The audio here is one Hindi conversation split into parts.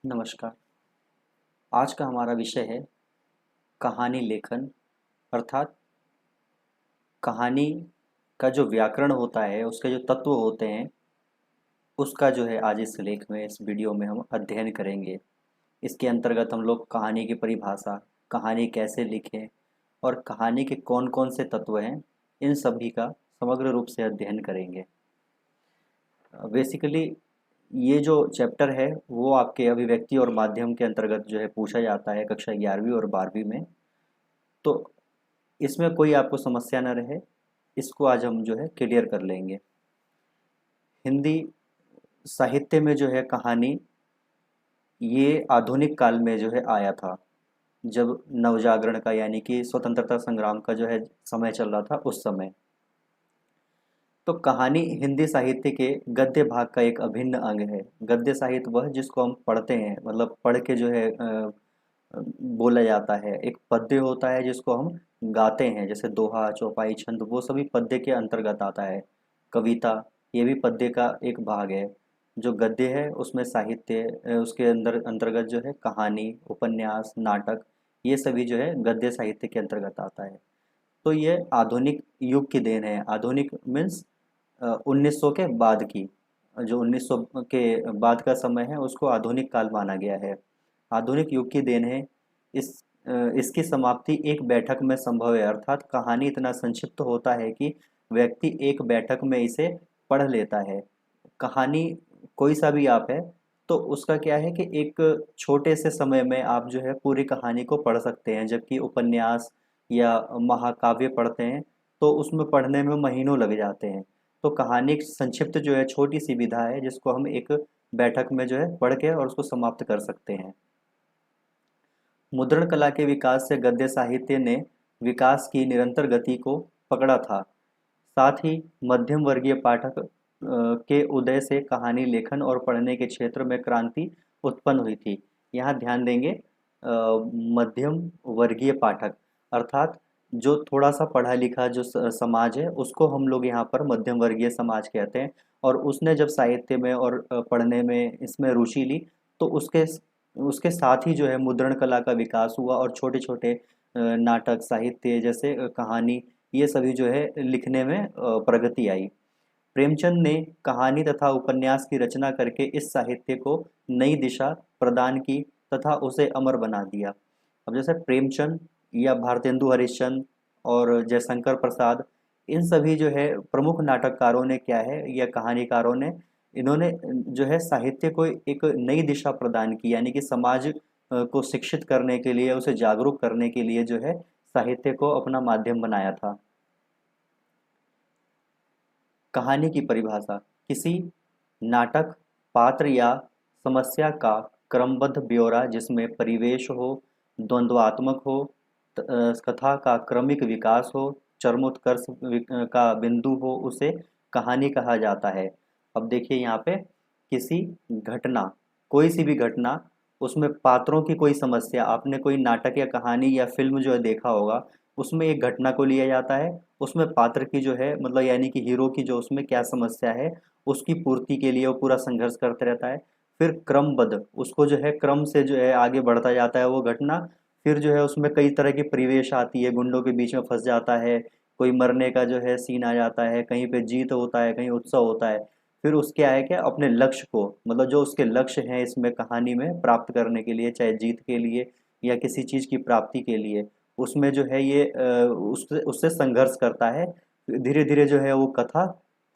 नमस्कार। आज का हमारा विषय है कहानी लेखन। अर्थात कहानी का जो व्याकरण होता है, उसके जो तत्व होते हैं, उसका जो है आज इस लेख में, इस वीडियो में हम अध्ययन करेंगे। इसके अंतर्गत हम लोग कहानी की परिभाषा, कहानी कैसे लिखें और कहानी के कौन कौन से तत्व हैं, इन सभी का समग्र रूप से अध्ययन करेंगे। बेसिकली ये जो चैप्टर है वो आपके अभिव्यक्ति और माध्यम के अंतर्गत जो है पूछा जाता है कक्षा 11वीं और 12वीं में। तो इसमें कोई आपको समस्या न रहे, इसको आज हम जो है क्लियर कर लेंगे। हिंदी साहित्य में जो है कहानी, ये आधुनिक काल में जो है आया था, जब नवजागरण का यानी कि स्वतंत्रता संग्राम का जो है समय चल रहा था उस समय। तो कहानी हिंदी साहित्य के गद्य भाग का एक अभिन्न अंग है। गद्य साहित्य वह जिसको हम पढ़ते हैं, मतलब पढ़ के जो है बोला जाता है। एक पद्य होता है जिसको हम गाते हैं, जैसे दोहा, चौपाई, छंद, वो सभी पद्य के अंतर्गत आता है। कविता, ये भी पद्य का एक भाग है। जो गद्य है उसमें साहित्य, उसके अंदर अंतर्गत जो है कहानी, उपन्यास, नाटक, ये सभी जो है गद्य साहित्य के अंतर्गत आता है। तो ये आधुनिक युग की देन है। आधुनिक मीन्स 1900 के बाद की, जो 1900 के बाद का समय है उसको आधुनिक काल माना गया है। आधुनिक युग की देन है। इस इसकी समाप्ति एक बैठक में संभव है। अर्थात कहानी इतना संक्षिप्त होता है कि व्यक्ति एक बैठक में इसे पढ़ लेता है। कहानी कोई सा भी आप है तो उसका क्या है कि एक छोटे से समय में आप जो है पूरी कहानी को पढ़ सकते हैं, जबकि उपन्यास या महाकाव्य पढ़ते हैं तो उसमें पढ़ने में महीनों लग जाते हैं। तो कहानी एक संक्षिप्त जो है छोटी सी विधा है जिसको हम एक बैठक में जो है पढ़ के और उसको समाप्त कर सकते हैं। मुद्रण कला के विकास से गद्य साहित्य ने विकास की निरंतर गति को पकड़ा था। साथ ही मध्यम वर्गीय पाठक के उदय से कहानी लेखन और पढ़ने के क्षेत्र में क्रांति उत्पन्न हुई थी। यहाँ ध्यान देंगे, मध्यम वर्गीय पाठक अर्थात जो थोड़ा सा पढ़ा लिखा जो समाज है उसको हम लोग यहाँ पर मध्यम वर्गीय समाज कहते हैं। और उसने जब साहित्य में और पढ़ने में इसमें रुचि ली तो उसके उसके साथ ही जो है मुद्रण कला का विकास हुआ और छोटे छोटे नाटक, साहित्य जैसे कहानी, ये सभी जो है लिखने में प्रगति आई। प्रेमचंद ने कहानी तथा उपन्यास की रचना करके इस साहित्य को नई दिशा प्रदान की तथा उसे अमर बना दिया। अब जैसे प्रेमचंद या भारतेंदु हरिश्चंद्र और जयशंकर प्रसाद, इन सभी जो है प्रमुख नाटककारों ने क्या है या कहानीकारों ने, इन्होंने जो है साहित्य को एक नई दिशा प्रदान की, यानी कि समाज को शिक्षित करने के लिए, उसे जागरूक करने के लिए जो है साहित्य को अपना माध्यम बनाया था। कहानी की परिभाषा: किसी नाटक, पात्र या समस्या का क्रमबद्ध ब्यौरा जिसमें परिवेश हो, द्वंद्वात्मक हो, कथा का क्रमिक विकास हो, चरमोत्कर्ष का बिंदु हो, उसे कहानी कहा जाता है। अब देखिए यहाँ पे किसी घटना, कोई सी भी घटना, उसमें पात्रों की कोई समस्या, आपने कोई नाटक या कहानी या फिल्म जो है देखा होगा, उसमें एक घटना को लिया जाता है, उसमें पात्र की जो है मतलब यानी कि हीरो की जो उसमें क्या समस्या है उसकी पूर्ति के लिए वो पूरा संघर्ष करते रहता है। फिर क्रमबद्ध, उसको जो है क्रम से जो है आगे बढ़ता जाता है वो घटना। फिर जो है उसमें कई तरह की परिवेश आती है, गुंडों के बीच में फंस जाता है, कोई मरने का जो है सीन आ जाता है, कहीं पे जीत होता है, कहीं उत्सव होता है। फिर उसके आए क्या, अपने लक्ष्य को, मतलब जो उसके लक्ष्य हैं इसमें कहानी में प्राप्त करने के लिए, चाहे जीत के लिए या किसी चीज़ की प्राप्ति के लिए, उसमें जो है ये उससे उससे संघर्ष करता है। धीरे धीरे जो है वो कथा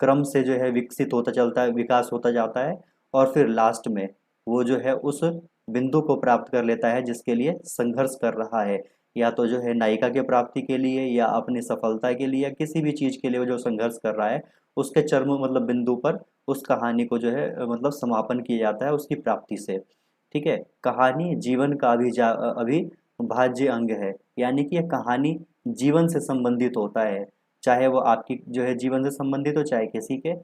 क्रम से जो है विकसित होता चलता है, विकास होता जाता है, और फिर लास्ट में वो जो है उस बिंदु को प्राप्त कर लेता है जिसके लिए संघर्ष कर रहा है, या तो जो है नायिका के प्राप्ति के लिए या अपनी सफलता के लिए या किसी भी चीज़ के लिए वो जो संघर्ष कर रहा है, उसके चरम मतलब बिंदु पर उस कहानी को जो है मतलब समापन किया जाता है उसकी प्राप्ति से। ठीक है। कहानी जीवन का अविभाज्य अंग है, यानी कि यह कहानी जीवन से संबंधित होता है, चाहे वो आपकी जो है जीवन से संबंधित हो चाहे किसी के।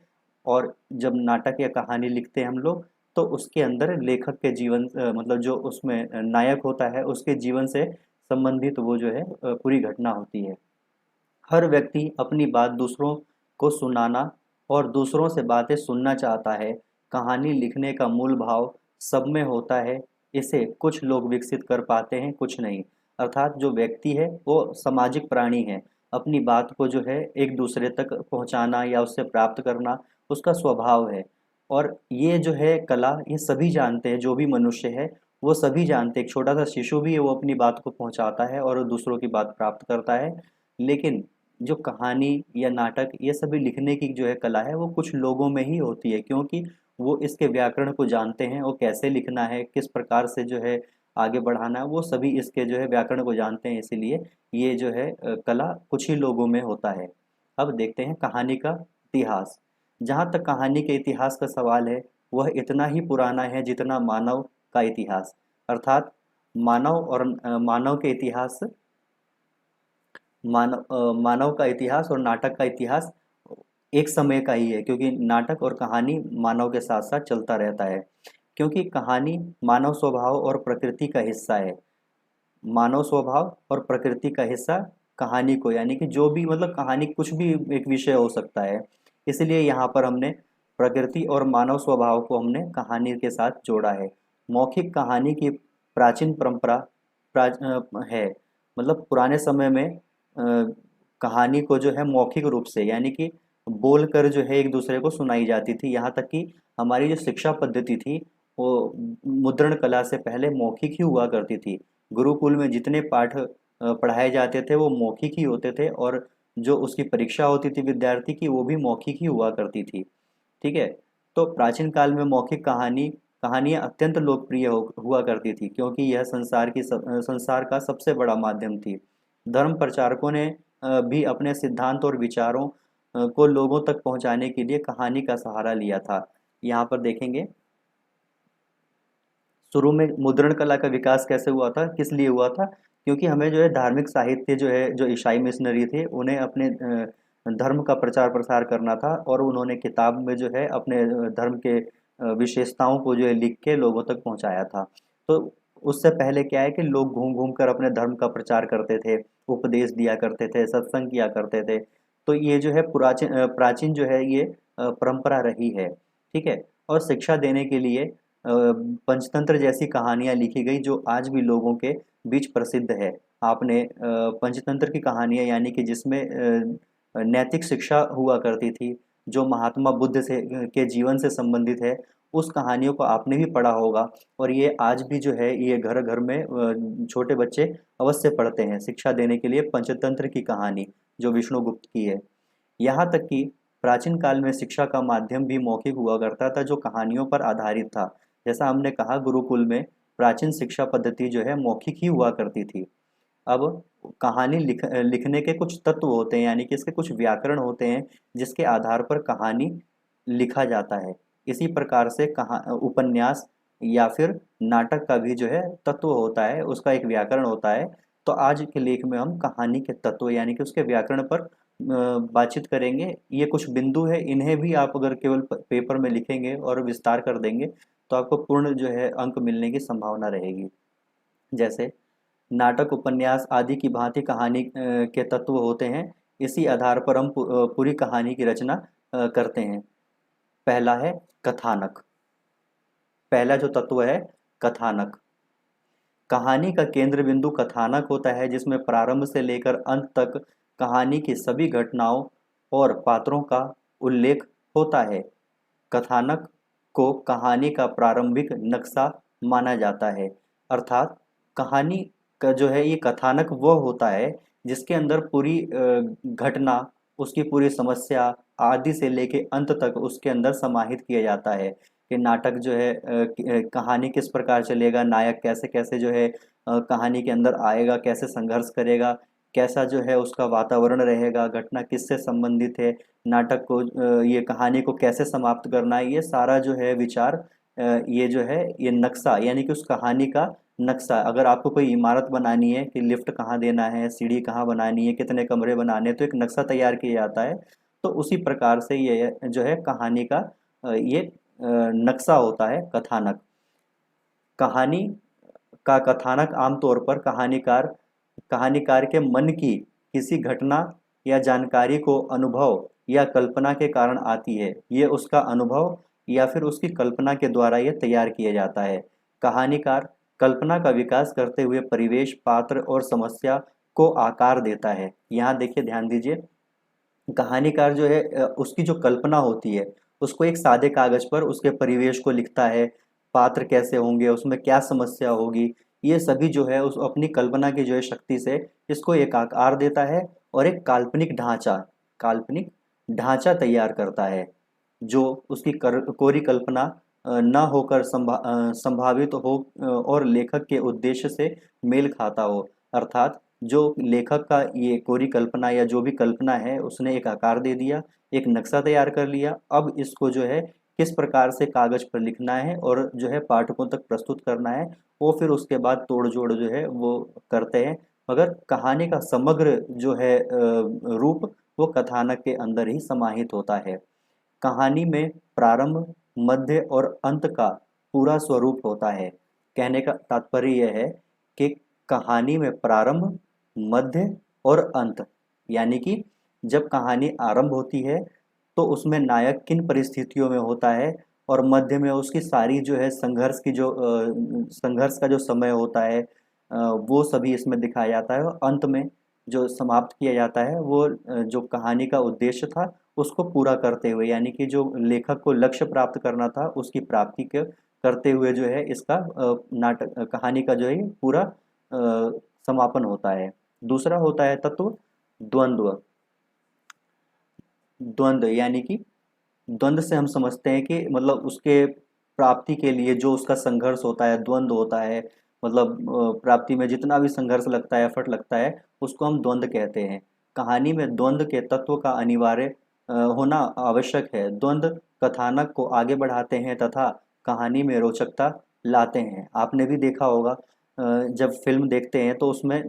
और जब नाटक या कहानी लिखते हैं हम लोग तो उसके अंदर लेखक के जीवन मतलब जो उसमें नायक होता है उसके जीवन से संबंधित वो जो है पूरी घटना होती है। हर व्यक्ति अपनी बात दूसरों को सुनाना और दूसरों से बातें सुनना चाहता है। कहानी लिखने का मूल भाव सब में होता है इसे कुछ लोग विकसित कर पाते हैं, कुछ नहीं। अर्थात जो व्यक्ति है वो सामाजिक प्राणी है, अपनी बात को जो है एक दूसरे तक पहुंचाना या उससे प्राप्त करना उसका स्वभाव है। और ये जो है कला, ये सभी जानते हैं, जो भी मनुष्य है वो सभी जानते हैं। एक छोटा सा शिशु भी है, वो अपनी बात को पहुंचाता है और दूसरों की बात प्राप्त करता है। लेकिन जो कहानी या नाटक ये सभी लिखने की जो है कला है, वो कुछ लोगों में ही होती है, क्योंकि वो इसके व्याकरण को जानते हैं, वो कैसे लिखना है, किस प्रकार से जो है आगे बढ़ाना है, वो सभी इसके जो है व्याकरण को जानते हैं। इसीलिए ये जो है कला कुछ ही लोगों में होता है। अब देखते हैं कहानी का इतिहास। जहाँ तक कहानी के इतिहास का सवाल है, वह इतना ही पुराना है जितना मानव का इतिहास। अर्थात मानव के इतिहास, मानव का इतिहास और नाटक का इतिहास एक समय का ही है, क्योंकि नाटक और कहानी मानव के साथ साथ चलता रहता है। क्योंकि कहानी मानव स्वभाव और प्रकृति का हिस्सा है। मानव स्वभाव और प्रकृति का हिस्सा कहानी को, यानी कि जो भी मतलब कहानी कुछ भी एक विषय हो सकता है। इसलिए यहाँ पर हमने प्रकृति और मानव स्वभाव को हमने कहानी के साथ जोड़ा है। मौखिक कहानी की प्राचीन परंपरा है। मतलब पुराने समय में कहानी को जो है मौखिक रूप से, यानी कि बोल कर जो है एक दूसरे को सुनाई जाती थी। यहाँ तक कि हमारी जो शिक्षा पद्धति थी वो मुद्रण कला से पहले मौखिक ही हुआ करती थी। गुरुकुल में जितने पाठ पढ़ाए जाते थे वो मौखिक ही होते थे, और जो उसकी परीक्षा होती थी विद्यार्थी की, वो भी मौखिक ही हुआ करती थी। ठीक है। तो प्राचीन काल में मौखिक कहानियां अत्यंत लोकप्रिय हुआ करती थी, क्योंकि यह संसार का सबसे बड़ा माध्यम थी। धर्म प्रचारकों ने भी अपने सिद्धांत और विचारों को लोगों तक पहुंचाने के लिए कहानी का सहारा लिया था। यहाँ पर देखेंगे शुरू में मुद्रण कला का विकास कैसे हुआ था, किस लिए हुआ था। क्योंकि हमें जो है धार्मिक साहित्य जो है, जो ईसाई मिशनरी थे, उन्हें अपने धर्म का प्रचार प्रसार करना था, और उन्होंने किताब में जो है अपने धर्म के विशेषताओं को जो है लिख के लोगों तक पहुंचाया था। तो उससे पहले क्या है कि लोग घूम घूम कर अपने धर्म का प्रचार करते थे, उपदेश दिया करते थे, सत्संग किया करते थे। तो ये जो है प्राचीन जो है ये परंपरा रही है। ठीक है। और शिक्षा देने के लिए पंचतंत्र जैसी कहानियां लिखी गई, जो आज भी लोगों के बीच प्रसिद्ध है। आपने पंचतंत्र की कहानियां, यानी कि जिसमें नैतिक शिक्षा हुआ करती थी, जो महात्मा बुद्ध से के जीवन से संबंधित है, उस कहानियों को आपने भी पढ़ा होगा। और ये आज भी जो है ये घर घर में छोटे बच्चे अवश्य पढ़ते हैं शिक्षा देने के लिए, पंचतंत्र की कहानी जो विष्णुगुप्त की है। यहाँ तक कि प्राचीन काल में शिक्षा का माध्यम भी मौखिक हुआ करता था, जो कहानियों पर आधारित था। जैसा हमने कहा, गुरुकुल में प्राचीन शिक्षा पद्धति जो है मौखिक ही हुआ करती थी। अब कहानी लिखने के कुछ तत्व होते हैं, यानी कि इसके कुछ व्याकरण होते हैं, जिसके आधार पर कहानी लिखा जाता है। इसी प्रकार से कहा उपन्यास या फिर नाटक का भी जो है तत्व होता है, उसका एक व्याकरण होता है। तो आज के लेख में हम कहानी के तत्व यानी कि उसके व्याकरण पर बातचीत करेंगे। ये कुछ बिंदु है, इन्हें भी आप अगर केवल पेपर में लिखेंगे और विस्तार कर देंगे तो आपको पूर्ण जो है अंक मिलने की संभावना रहेगी। जैसे नाटक, उपन्यास आदि की भांति कहानी के तत्व होते हैं। इसी आधार पर हम पूरी कहानी की रचना करते हैं। पहला है कथानक। पहला जो तत्व है कथानक। कहानी का केंद्र बिंदु कथानक होता है, जिसमें प्रारंभ से लेकर अंत तक कहानी की सभी घटनाओं और पात्रों का उल्लेख होता है। कथानक को कहानी का प्रारंभिक नक्शा माना जाता है। अर्थात कहानी का जो है ये कथानक वह होता है जिसके अंदर पूरी घटना, उसकी पूरी समस्या आदि से लेके अंत तक उसके अंदर समाहित किया जाता है कि नाटक जो है कहानी किस प्रकार चलेगा, नायक कैसे कैसे जो है कहानी के अंदर आएगा, कैसे संघर्ष करेगा, कैसा जो है उसका वातावरण रहेगा, घटना किससे संबंधित है, नाटक को ये कहानी को कैसे समाप्त करना है, ये सारा जो है विचार ये जो है ये नक्शा, यानी कि उस कहानी का नक्शा। अगर आपको कोई इमारत बनानी है कि लिफ्ट कहाँ देना है, सीढ़ी कहाँ बनानी है, कितने कमरे बनाने हैं, तो एक नक्शा तैयार किया जाता है। तो उसी प्रकार से ये जो है कहानी का ये नक्शा होता है कथानक। कहानी का कथानक आमतौर पर कहानीकार के मन की किसी घटना या जानकारी को अनुभव या कल्पना के कारण आती है। ये उसका अनुभव या फिर उसकी कल्पना के द्वारा ये तैयार किया जाता है। कहानीकार कल्पना का विकास करते हुए परिवेश, पात्र और समस्या को आकार देता है। यहाँ देखिए, ध्यान दीजिए, कहानीकार जो है उसकी जो कल्पना होती है उसको एक सादे कागज पर उसके परिवेश को लिखता है, पात्र कैसे होंगे, उसमें क्या समस्या होगी, ये सभी जो है उस अपनी कल्पना की जो है शक्ति से इसको एक आकार देता है और एक काल्पनिक ढांचा तैयार करता है जो उसकी कोरी कल्पना न होकर संभावित हो और लेखक के उद्देश्य से मेल खाता हो। अर्थात जो लेखक का ये कोरी कल्पना या जो भी कल्पना है उसने एक आकार दे दिया, एक नक्शा तैयार कर लिया, अब इसको जो है किस प्रकार से कागज पर लिखना है और जो है पाठकों तक प्रस्तुत करना है, वो फिर उसके बाद तोड़ जोड़ जो है वो करते हैं। मगर कहानी का समग्र जो है रूप वो कथानक के अंदर ही समाहित होता है। कहानी में प्रारंभ, मध्य और अंत का पूरा स्वरूप होता है। कहने का तात्पर्य यह है कि कहानी में प्रारंभ, मध्य और अंत, यानी कि जब कहानी आरंभ होती है तो उसमें नायक किन परिस्थितियों में होता है और मध्य में उसकी सारी जो है संघर्ष का जो समय होता है वो सभी इसमें दिखाया जाता है, और अंत में जो समाप्त किया जाता है वो जो कहानी का उद्देश्य था उसको पूरा करते हुए, यानी कि जो लेखक को लक्ष्य प्राप्त करना था उसकी प्राप्ति के करते हुए जो है इसका नाटक कहानी का जो है पूरा समापन होता है। दूसरा होता है तत्व द्वंद्व। द्वंद्व यानी कि द्वंद्व से हम समझते हैं कि मतलब उसके प्राप्ति के लिए जो उसका संघर्ष होता है, द्वंद्व होता है, मतलब प्राप्ति में जितना भी संघर्ष लगता है, एफर्ट लगता है, उसको हम द्वंद्व कहते हैं। कहानी में द्वंद्व के तत्व का अनिवार्य होना आवश्यक है। द्वंद्व कथानक को आगे बढ़ाते हैं तथा कहानी में रोचकता लाते हैं। आपने भी देखा होगा जब फिल्म देखते हैं तो उसमें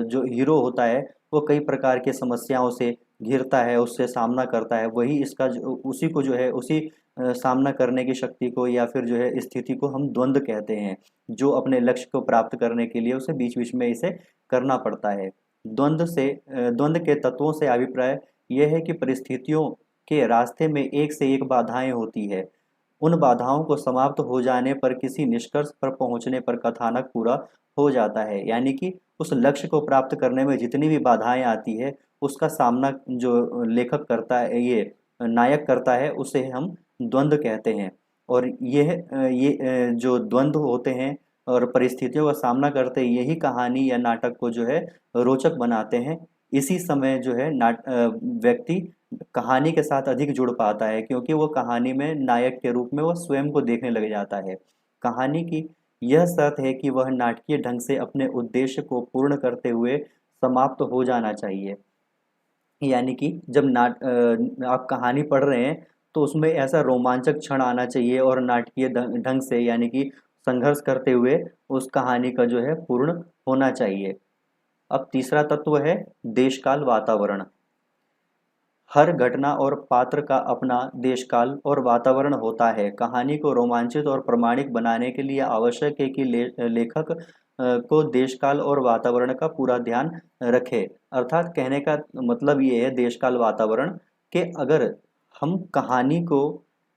जो हीरो होता है वो कई प्रकार की समस्याओं से घिरता है, उससे सामना करता है, वही इसका उसी को जो है उसी सामना करने की शक्ति को या फिर जो है स्थिति को हम द्वंद्व कहते हैं, जो अपने लक्ष्य को प्राप्त करने के लिए उसे बीच बीच में इसे करना पड़ता है। द्वंद्व के तत्वों से अभिप्राय यह है कि परिस्थितियों के रास्ते में एक से एक बाधाएं होती है। उन बाधाओं को समाप्त हो जाने पर किसी निष्कर्ष पर पहुंचने पर कथानक पूरा हो जाता है। यानी कि उस लक्ष्य को प्राप्त करने में जितनी भी बाधाएं आती है उसका सामना जो लेखक करता है, ये नायक करता है, उसे हम द्वंद्व कहते हैं। और ये जो द्वंद्व होते हैं और परिस्थितियों का सामना करते हैं, यही कहानी या नाटक को जो है रोचक बनाते हैं। इसी समय जो है व्यक्ति कहानी के साथ अधिक जुड़ पाता है क्योंकि वो कहानी में नायक के रूप में वो स्वयं को देखने लग जाता है। कहानी की यह शर्त है कि वह नाटकीय ढंग से अपने उद्देश्य को पूर्ण करते हुए समाप्त हो जाना चाहिए। यानी कि जब आप कहानी पढ़ रहे हैं तो उसमें ऐसा रोमांचक क्षण आना चाहिए और नाटकीय ढंग से, यानी कि संघर्ष करते हुए उस कहानी का जो है पूर्ण होना चाहिए। अब तीसरा तत्व है देशकाल वातावरण। हर घटना और पात्र का अपना देशकाल और वातावरण होता है। कहानी को रोमांचित और प्रामाणिक बनाने के लिए आवश्यक है कि लेखक को देशकाल और वातावरण का पूरा ध्यान रखे। अर्थात कहने का मतलब ये है देशकाल वातावरण कि अगर हम कहानी को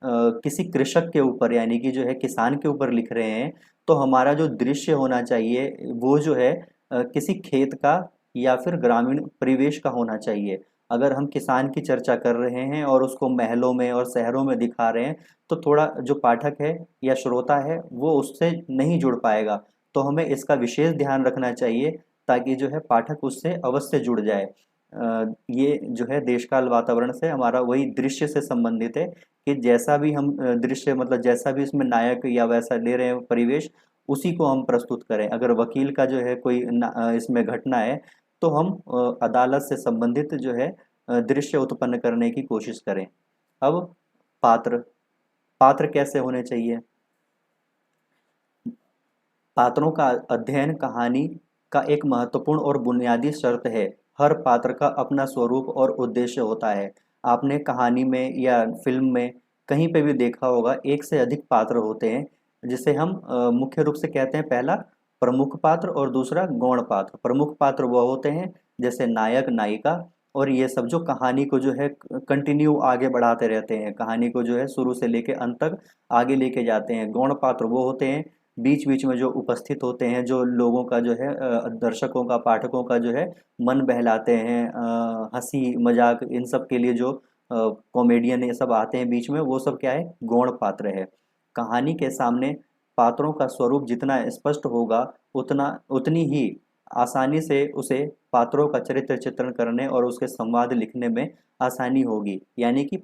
किसी कृषक के ऊपर, यानी कि जो है किसान के ऊपर लिख रहे हैं, तो हमारा जो दृश्य होना चाहिए वो जो है किसी खेत का या फिर ग्रामीण परिवेश का होना चाहिए। अगर हम किसान की चर्चा कर रहे हैं और उसको महलों में और शहरों में दिखा रहे हैं तो थोड़ा जो पाठक है या श्रोता है वो उससे नहीं जुड़ पाएगा। तो हमें इसका विशेष ध्यान रखना चाहिए ताकि जो है पाठक उससे अवश्य जुड़ जाए। ये जो है देशकाल वातावरण से हमारा वही दृश्य से संबंधित है कि जैसा भी हम दृश्य मतलब जैसा भी इसमें नायक या वैसा ले रहे हैं परिवेश, उसी को हम प्रस्तुत करें। अगर वकील का जो है कोई इसमें घटना है तो हम अदालत से संबंधित जो है दृश्य उत्पन्न करने की कोशिश करें। अब पात्र पात्र कैसे होने चाहिए? पात्रों का अध्ययन कहानी का एक महत्वपूर्ण और बुनियादी शर्त है। हर पात्र का अपना स्वरूप और उद्देश्य होता है। आपने कहानी में या फिल्म में कहीं पे भी देखा होगा एक से अधिक पात्र होते हैं जिसे हम मुख्य रूप से कहते हैं, पहला प्रमुख पात्र और दूसरा गौण पात्र। प्रमुख पात्र वह होते हैं जैसे नायक नायिका, और ये सब जो कहानी को जो है कंटिन्यू आगे बढ़ाते रहते हैं, कहानी को जो है शुरू से लेके अंत तक आगे लेके जाते हैं। गौण पात्र वो होते हैं बीच बीच में जो उपस्थित होते हैं, जो लोगों का जो है दर्शकों का, पाठकों का जो है मन बहलाते हैं, हंसी मजाक इन सब के लिए जो कॉमेडियन ये सब आते हैं बीच में, वो सब क्या है, गौण पात्र है। कहानी के सामने पात्रों का स्वरूप जितना स्पष्ट होगा, उतनी ही आसानी से उसे पात्रों का चरित्र चित्रण करने और उसके संवाद लिखने में आसानी होगी। यानी कि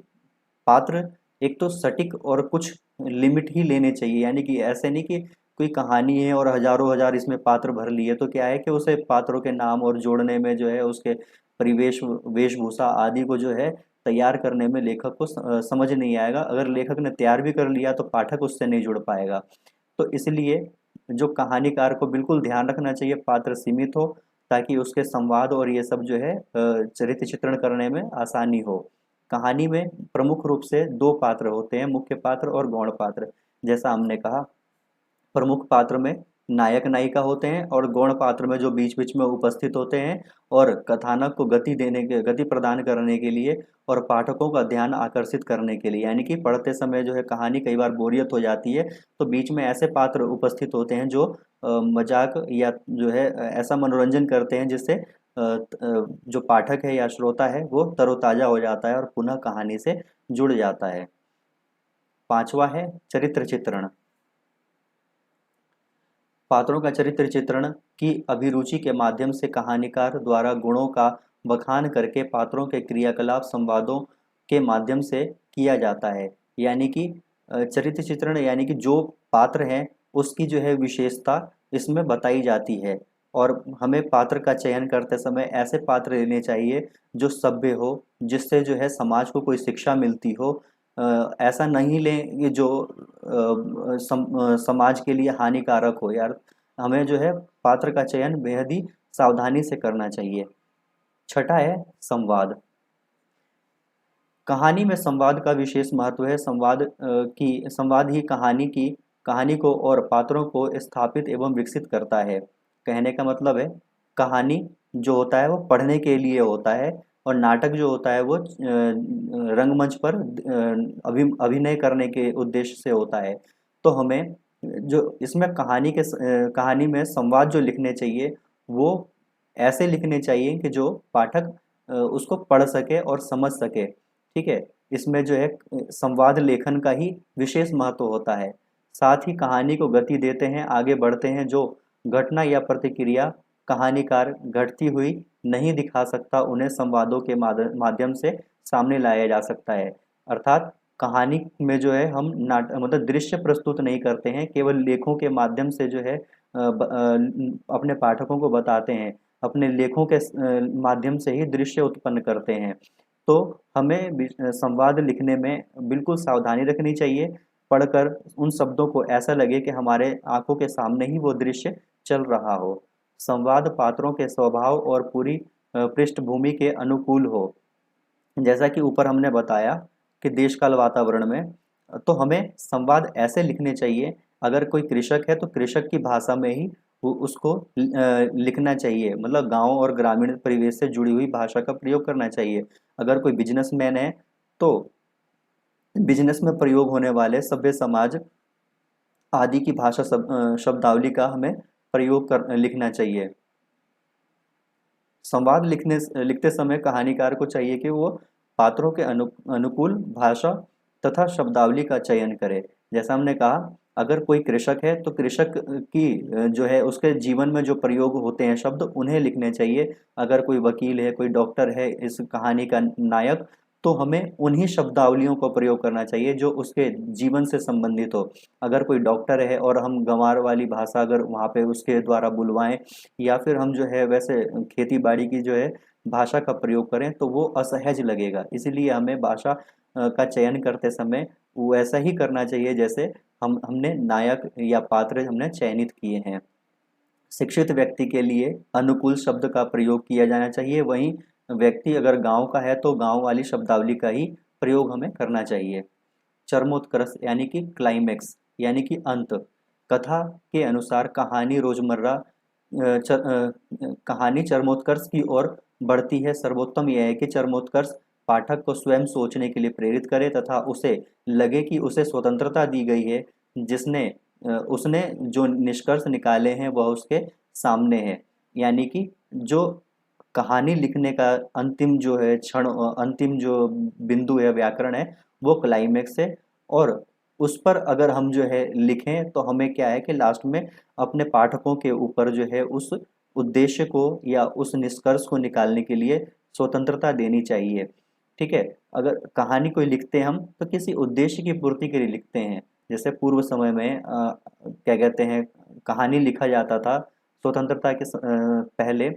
पात्र एक तो सटीक और कुछ लिमिट ही लेने चाहिए, यानी कि ऐसे नहीं कि कोई कहानी है और हजारों हजार इसमें पात्र भर लिए, तो क्या है कि उसे पात्रों के नाम और जोड़ने में जो है उसके परिवेश वेशभूषा आदि को जो है तैयार करने में लेखक को समझ नहीं आएगा। अगर लेखक ने तैयार भी कर लिया तो पाठक उससे नहीं जुड़ पाएगा। तो इसलिए जो कहानीकार को बिल्कुल ध्यान रखना चाहिए, पात्र सीमित हो ताकि उसके संवाद और ये सब जो है चरित्र चित्रण करने में आसानी हो। कहानी में प्रमुख रूप से दो पात्र होते हैं, मुख्य पात्र और गौण पात्र। जैसा हमने कहा, प्रमुख पात्र में नायक नायिका होते हैं और गौण पात्र में जो बीच बीच में उपस्थित होते हैं और कथानक को गति प्रदान करने के लिए और पाठकों का ध्यान आकर्षित करने के लिए, यानी कि पढ़ते समय जो है कहानी कई बार बोरियत हो जाती है, तो बीच में ऐसे पात्र उपस्थित होते हैं जो मजाक या जो है ऐसा मनोरंजन करते हैं जिससे जो पाठक है या श्रोता है वो तरोताजा हो जाता है और पुनः कहानी से जुड़ जाता है। पांचवा है चरित्र चित्रण। पात्रों का चरित्र चित्रण की अभिरुचि के माध्यम से कहानीकार द्वारा गुणों का बखान करके पात्रों के क्रियाकलाप संवादों के माध्यम से किया जाता है। यानी कि चरित्र चित्रण यानी कि जो पात्र है उसकी जो है विशेषता इसमें बताई जाती है, और हमें पात्र का चयन करते समय ऐसे पात्र लेने चाहिए जो सभ्य हो, जिससे जो है समाज को कोई शिक्षा मिलती हो। ऐसा नहीं लें कि जो समाज के लिए हानिकारक हो। यार, हमें जो है पात्र का चयन बेहद ही सावधानी से करना चाहिए। छठा है संवाद। कहानी में संवाद का विशेष महत्व है। संवाद ही कहानी को और पात्रों को स्थापित एवं विकसित करता है। कहने का मतलब है, कहानी जो होता है वो पढ़ने के लिए होता है और नाटक जो होता है वो रंगमंच पर अभिनय करने के उद्देश्य से होता है। तो हमें जो इसमें कहानी में संवाद जो लिखने चाहिए वो ऐसे लिखने चाहिए कि जो पाठक उसको पढ़ सके और समझ सके। ठीक है, इसमें जो है संवाद लेखन का ही विशेष महत्व होता है। साथ ही कहानी को गति देते हैं, आगे बढ़ते हैं। जो घटना या प्रतिक्रिया कहानीकार घटती हुई नहीं दिखा सकता, उन्हें संवादों के माध्यम से सामने लाया जा सकता है। अर्थात कहानी में जो है हम मतलब दृश्य प्रस्तुत नहीं करते हैं, केवल लेखों के माध्यम से जो है अपने पाठकों को बताते हैं, अपने लेखों के माध्यम से ही दृश्य उत्पन्न करते हैं। तो हमें संवाद लिखने में बिल्कुल सावधानी रखनी चाहिए। पढ़कर उन शब्दों को ऐसा लगे कि हमारे आंखों के सामने ही वो दृश्य चल रहा हो। संवाद पात्रों के स्वभाव और पूरी पृष्ठभूमि के अनुकूल हो। जैसा कि ऊपर हमने बताया कि देश काल वातावरण में, तो हमें संवाद ऐसे लिखने चाहिए। अगर कोई कृषक है तो कृषक की भाषा में ही उसको लिखना चाहिए, मतलब गांव और ग्रामीण परिवेश से जुड़ी हुई भाषा का प्रयोग करना चाहिए। अगर कोई बिजनेसमैन है तो बिजनेस में प्रयोग होने वाले सभ्य समाज आदि की भाषा शब्दावली का हमें प्रयोग लिखना चाहिए। संवाद लिखते समय कहानीकार को चाहिए कि वो पात्रों के अनुकूल भाषा तथा शब्दावली का चयन करे। जैसा हमने कहा, अगर कोई कृषक है तो कृषक की जो है उसके जीवन में जो प्रयोग होते हैं शब्द, उन्हें लिखने चाहिए। अगर कोई वकील है, कोई डॉक्टर है इस कहानी का नायक, तो हमें उन्हीं शब्दावलियों को प्रयोग करना चाहिए जो उसके जीवन से संबंधित हो। अगर कोई डॉक्टर है और हम गंवार वाली भाषा अगर वहाँ पे उसके द्वारा बुलवाएं, या फिर हम जो है वैसे खेती बाड़ी की जो है भाषा का प्रयोग करें, तो वो असहज लगेगा। इसलिए हमें भाषा का चयन करते समय वैसा ही करना चाहिए जैसे हमने नायक या पात्र हमने चयनित किए हैं। शिक्षित व्यक्ति के लिए अनुकूल शब्द का प्रयोग किया जाना चाहिए। वहीं व्यक्ति अगर गांव का है तो गांव वाली शब्दावली का ही प्रयोग हमें करना चाहिए। चरमोत्कर्ष यानी कि क्लाइमेक्स यानी कि अंत। कथा के अनुसार कहानी चरमोत्कर्ष की ओर बढ़ती है। सर्वोत्तम यह है कि चरमोत्कर्ष पाठक को स्वयं सोचने के लिए प्रेरित करे तथा उसे लगे कि उसे स्वतंत्रता दी गई है जिसने उसने जो निष्कर्ष निकाले हैं वह उसके सामने है। यानी कि जो कहानी लिखने का अंतिम जो है क्षण, अंतिम जो बिंदु है, व्याकरण है, वो क्लाइमेक्स है। और उस पर अगर हम जो है लिखें तो हमें क्या है कि लास्ट में अपने पाठकों के ऊपर जो है उस उद्देश्य को या उस निष्कर्ष को निकालने के लिए स्वतंत्रता देनी चाहिए। ठीक है। अगर कहानी कोई लिखते हैं हम तो किसी उद्देश्य की पूर्ति के लिए लिखते हैं। जैसे पूर्व समय में क्या कहते हैं, कहानी लिखा जाता था स्वतंत्रता के पहले।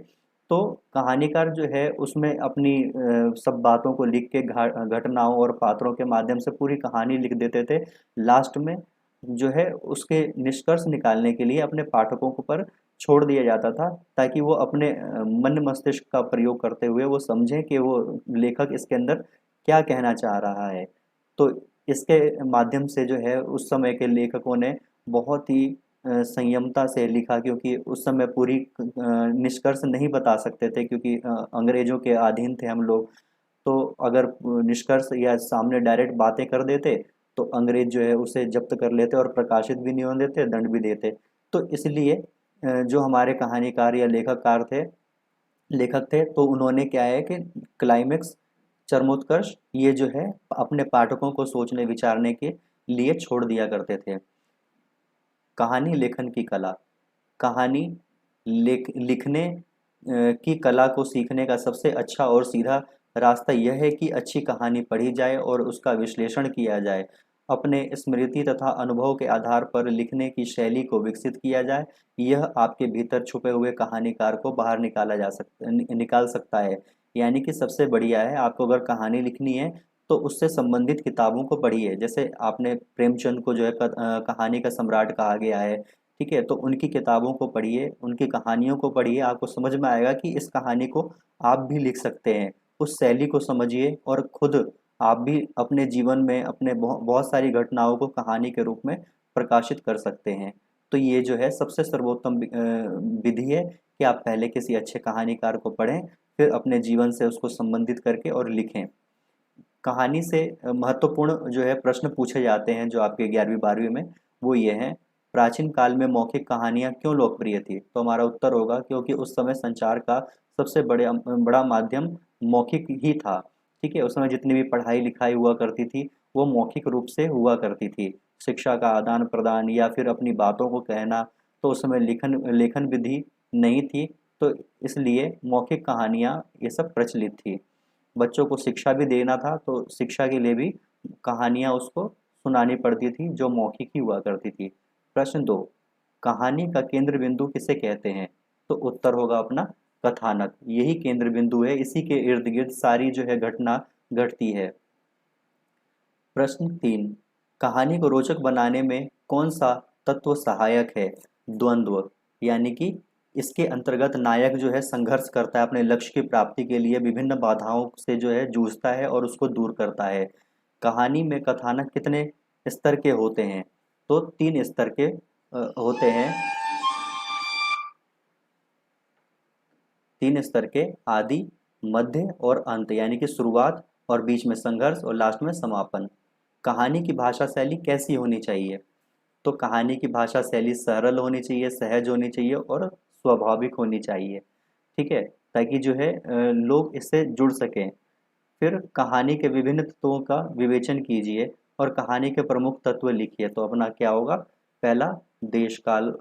तो कहानीकार जो है उसमें अपनी सब बातों को लिख के घटनाओं और पात्रों के माध्यम से पूरी कहानी लिख देते थे। लास्ट में जो है उसके निष्कर्ष निकालने के लिए अपने पाठकों को पर छोड़ दिया जाता था, ताकि वो अपने मन मस्तिष्क का प्रयोग करते हुए वो समझें कि वो लेखक इसके अंदर क्या कहना चाह रहा है। तो इसके माध्यम से जो है उस समय के लेखकों ने बहुत ही संयमता से लिखा, क्योंकि उस समय पूरी निष्कर्ष नहीं बता सकते थे, क्योंकि अंग्रेजों के अधीन थे हम लोग। तो अगर निष्कर्ष या सामने डायरेक्ट बातें कर देते तो अंग्रेज जो है उसे जब्त कर लेते और प्रकाशित भी नहीं होने देते, दंड भी देते। तो इसलिए जो हमारे कहानीकार या लेखक थे तो उन्होंने क्या है कि क्लाइमेक्स, चरमोत्कर्ष, ये जो है अपने पाठकों को सोचने विचारने के लिए छोड़ दिया करते थे। कहानी लेखन की कला। कहानी लिखने की कला को सीखने का सबसे अच्छा और सीधा रास्ता यह है कि अच्छी कहानी पढ़ी जाए और उसका विश्लेषण किया जाए। अपने स्मृति तथा अनुभव के आधार पर लिखने की शैली को विकसित किया जाए। यह आपके भीतर छुपे हुए कहानीकार को बाहर निकाल सकता है। यानी कि सबसे बढ़िया है, आपको अगर कहानी लिखनी है तो उससे संबंधित किताबों को पढ़िए। जैसे आपने प्रेमचंद को जो है कहानी का सम्राट कहा गया है। ठीक है, तो उनकी किताबों को पढ़िए, उनकी कहानियों को पढ़िए, आपको समझ में आएगा कि इस कहानी को आप भी लिख सकते हैं। उस शैली को समझिए और खुद आप भी अपने जीवन में अपने बहुत सारी घटनाओं को कहानी के रूप में प्रकाशित कर सकते हैं। तो ये जो है सबसे सर्वोत्तम विधि है कि आप पहले किसी अच्छे कहानीकार को पढ़ें, फिर अपने जीवन से उसको संबंधित करके और लिखें। कहानी से महत्वपूर्ण जो है प्रश्न पूछे जाते हैं जो आपके 11वीं 12वीं में, वो ये हैं: प्राचीन काल में मौखिक कहानियाँ क्यों लोकप्रिय थी? तो हमारा उत्तर होगा क्योंकि उस समय संचार का सबसे बड़ा माध्यम मौखिक ही था। ठीक है, उस समय जितनी भी पढ़ाई लिखाई हुआ करती थी वो मौखिक रूप से हुआ करती थी। शिक्षा का आदान प्रदान या फिर अपनी बातों को कहना, तो उस समय लेखन लेखन विधि नहीं थी। तो इसलिए मौखिक कहानियाँ ये सब प्रचलित थी। बच्चों को शिक्षा भी देना था तो शिक्षा के लिए भी कहानियाँ उसको सुनानी पड़ती थी जो मौखिक ही हुआ करती थी। प्रश्न 2, कहानी का केंद्र बिंदु किसे कहते हैं? तो उत्तर होगा अपना कथानक। यही केंद्र बिंदु है, इसी के इर्द गिर्द सारी जो है घटना घटती है। प्रश्न 3, कहानी को रोचक बनाने में कौन सा तत्व सहायक है? द्वंद्व। यानी कि इसके अंतर्गत नायक जो है संघर्ष करता है, अपने लक्ष्य की प्राप्ति के लिए विभिन्न बाधाओं से जो है जूझता है और उसको दूर करता है। कहानी में कथानक कितने स्तर के होते हैं? तो 3 स्तर के होते हैं। 3 स्तर के: आदि, मध्य और अंत। यानी कि शुरुआत और बीच में संघर्ष और लास्ट में समापन। कहानी की भाषा शैली कैसी होनी चाहिए? तो कहानी की भाषा शैली सरल होनी चाहिए, सहज होनी चाहिए और स्वाभाविक होनी चाहिए। ठीक है, ताकि जो है लोग इससे जुड़ सकें। फिर कहानी के विभिन्न तत्वों का विवेचन कीजिए और कहानी के प्रमुख तत्व लिखिए। तो अपना क्या होगा? पहला देश काल,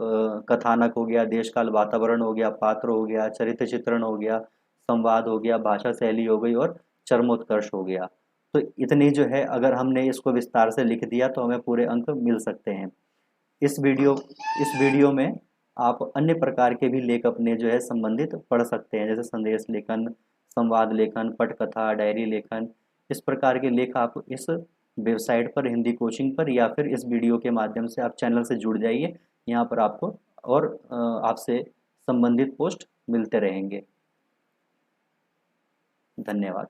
कथानक हो गया, देश काल वातावरण हो गया, पात्र हो गया, चरित्र चित्रण हो गया, संवाद हो गया, भाषा शैली हो गई और चरमोत्कर्ष हो गया। तो इतनी जो है अगर हमने इसको विस्तार से लिख दिया तो हमें पूरे अंक मिल सकते हैं। इस वीडियो इस वीडियो में आप अन्य प्रकार के भी लेख अपने जो है संबंधित पढ़ सकते हैं, जैसे संदेश लेखन, संवाद लेखन, पटकथा, डायरी लेखन। इस प्रकार के लेख आप इस वेबसाइट पर, हिंदी कोचिंग पर, या फिर इस वीडियो के माध्यम से आप चैनल से जुड़ जाइए। यहाँ पर आपको और आपसे संबंधित पोस्ट मिलते रहेंगे। धन्यवाद।